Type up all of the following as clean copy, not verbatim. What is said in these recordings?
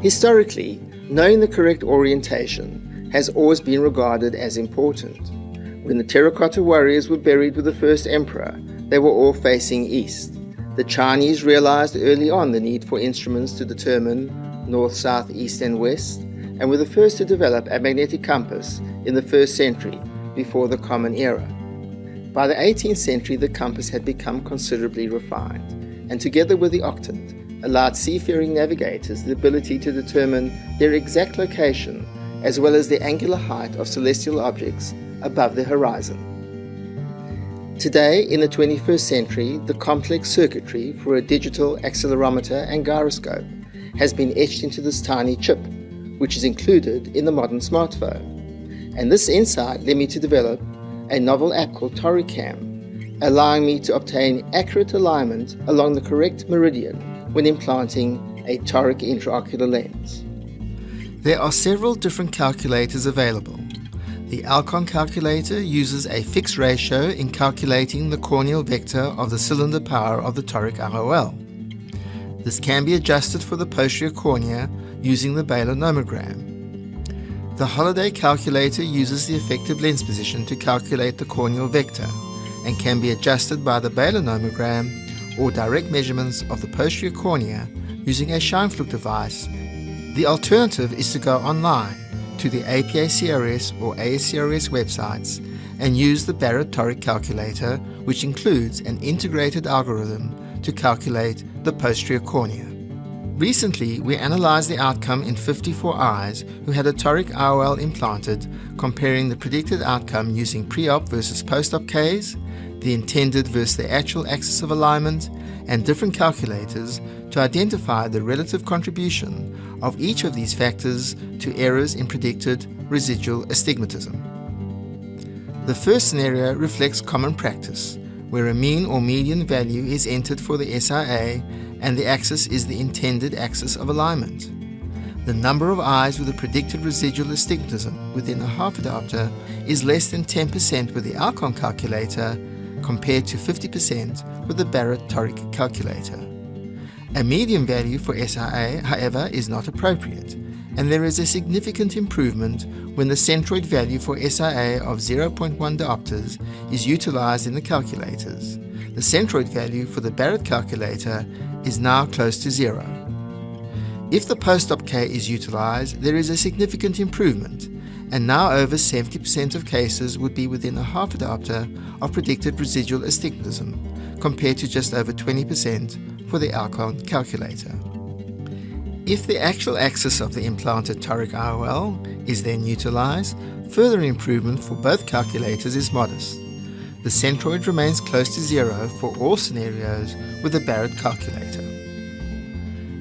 Historically, knowing the correct orientation has always been regarded as important. When the terracotta warriors were buried with the first emperor, they were all facing east. The Chinese realized early on the need for instruments to determine north, south, east and west, and were the first to develop a magnetic compass in the 1st century before the Common Era. By the 18th century, the compass had become considerably refined, and together with the octant, allowed seafaring navigators the ability to determine their exact location as well as the angular height of celestial objects above the horizon. Today, in the 21st century, the complex circuitry for a digital accelerometer and gyroscope has been etched into this tiny chip, which is included in the modern smartphone. And this insight led me to develop a novel app called ToricCam, allowing me to obtain accurate alignment along the correct meridian when implanting a toric intraocular lens. There are several different calculators available. The Alcon calculator uses a fixed ratio in calculating the corneal vector of the cylinder power of the toric IOL. This can be adjusted for the posterior cornea using the Baylor nomogram. The Holiday calculator uses the effective lens position to calculate the corneal vector and can be adjusted by the Baylor nomogram or direct measurements of the posterior cornea using a Scheinflug device. The alternative is to go online to the ASCRS or ASCRS websites and use the Barrett toric calculator, which includes an integrated algorithm to calculate the posterior cornea. Recently, we analyzed the outcome in 54 eyes who had a toric IOL implanted, comparing the predicted outcome using pre-op versus post-op Ks, the intended versus the actual axis of alignment, and different calculators to identify the relative contribution of each of these factors to errors in predicted residual astigmatism. The first scenario reflects common practice, where a mean or median value is entered for the SIA and the axis is the intended axis of alignment. The number of eyes with a predicted residual astigmatism within a half diopter is less than 10% with the Alcon calculator compared to 50% with the Barrett toric calculator. A median value for SIA, however, is not appropriate, and there is a significant improvement when the centroid value for SIA of 0.1 diopters is utilized in the calculators. The centroid value for the Barrett calculator is now close to 0. If the post-op K is utilized, there is a significant improvement, and now over 70% of cases would be within a half diopter of predicted residual astigmatism, compared to just over 20% for the Alcon calculator. If the actual axis of the implanted toric IOL is then utilized, further improvement for both calculators is modest. The centroid remains close to 0 for all scenarios with the Barrett calculator.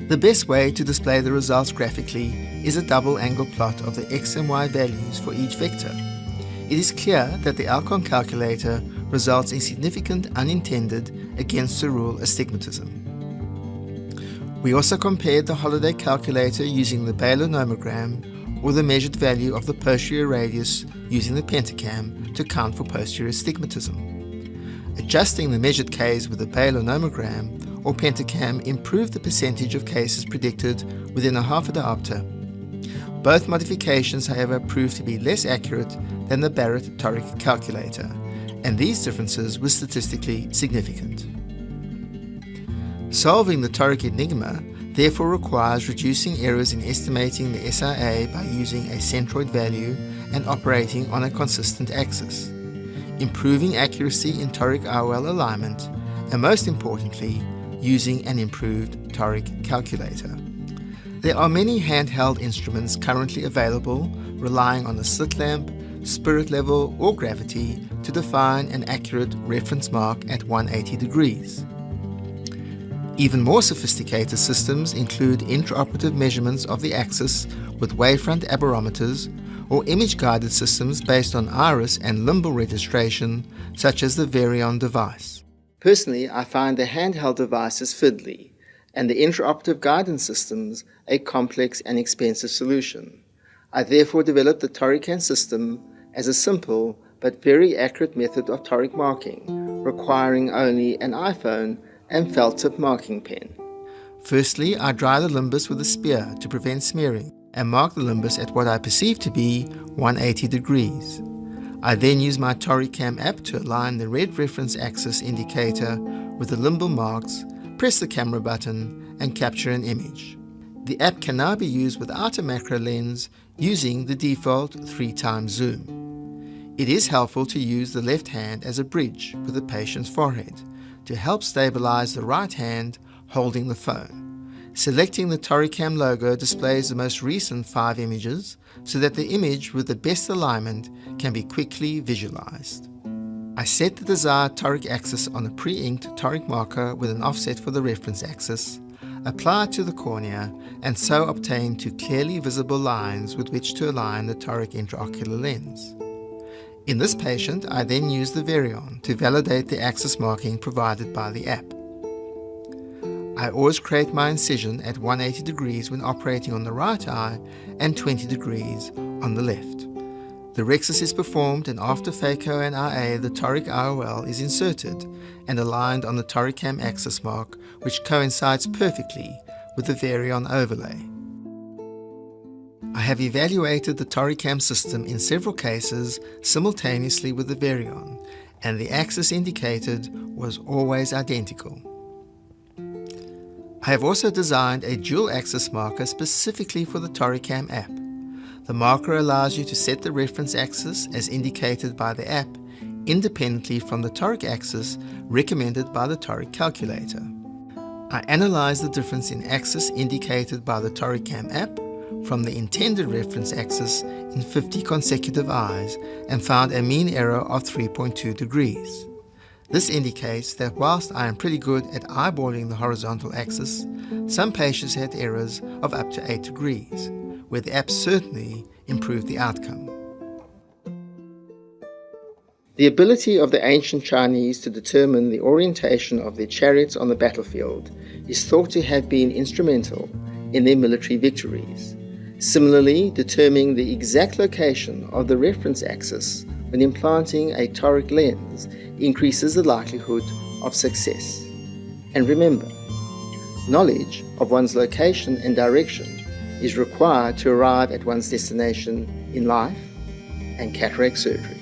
The best way to display the results graphically is a double angle plot of the x and y values for each vector. It is clear that the Alcon calculator results in significant unintended against the rule astigmatism. We also compared the Holiday calculator using the Baylor nomogram or the measured value of the posterior radius using the pentacam to count for posterior astigmatism. Adjusting the measured Ks with the Baylor nomogram or pentacam improved the percentage of cases predicted within a half a diopter. Both modifications, however, proved to be less accurate than the Barrett toric calculator, and these differences were statistically significant. Solving the toric enigma therefore requires reducing errors in estimating the SIA by using a centroid value and operating on a consistent axis, improving accuracy in toric IOL alignment, and most importantly, using an improved toric calculator. There are many handheld instruments currently available relying on a slit lamp, spirit level, or gravity to define an accurate reference mark at 180 degrees. Even more sophisticated systems include intraoperative measurements of the axis with wavefront aberrometers or image-guided systems based on iris and limbal registration, such as the Varion device. Personally, I find the handheld devices fiddly and the intraoperative guidance systems a complex and expensive solution. I therefore developed the ToricCam system as a simple but very accurate method of toric marking, requiring only an iPhone and felt tip marking pen. Firstly, I dry the limbus with a spear to prevent smearing and mark the limbus at what I perceive to be 180 degrees. I then use my ToriCam app to align the red reference axis indicator with the limbal marks, press the camera button, and capture an image. The app can now be used without a macro lens using the default 3x zoom. It is helpful to use the left hand as a bridge with the patient's forehead to help stabilize the right hand holding the phone. Selecting the ToriCam logo displays the most recent 5 images so that the image with the best alignment can be quickly visualized. I set the desired toric axis on a pre-inked toric marker with an offset for the reference axis, apply it to the cornea, and so obtain 2 clearly visible lines with which to align the toric intraocular lens. In this patient, I then use the Verion to validate the axis marking provided by the app. I always create my incision at 180 degrees when operating on the right eye and 20 degrees on the left. The rhexis is performed, and after phaco and IA, the toric IOL is inserted and aligned on the ToriCam axis mark, which coincides perfectly with the Verion overlay. I have evaluated the ToriCam system in several cases simultaneously with the Verion, and the axis indicated was always identical. I have also designed a dual axis marker specifically for the ToriCam app. The marker allows you to set the reference axis as indicated by the app independently from the toric axis recommended by the toric calculator. I analyzed the difference in axis indicated by the ToriCam app from the intended reference axis in 50 consecutive eyes and found a mean error of 3.2 degrees. This indicates that whilst I am pretty good at eyeballing the horizontal axis, some patients had errors of up to 8 degrees, where the app certainly improved the outcome. The ability of the ancient Chinese to determine the orientation of their chariots on the battlefield is thought to have been instrumental in their military victories. Similarly, determining the exact location of the reference axis when implanting a toric lens increases the likelihood of success. And remember, knowledge of one's location and direction is required to arrive at one's destination in life and cataract surgery.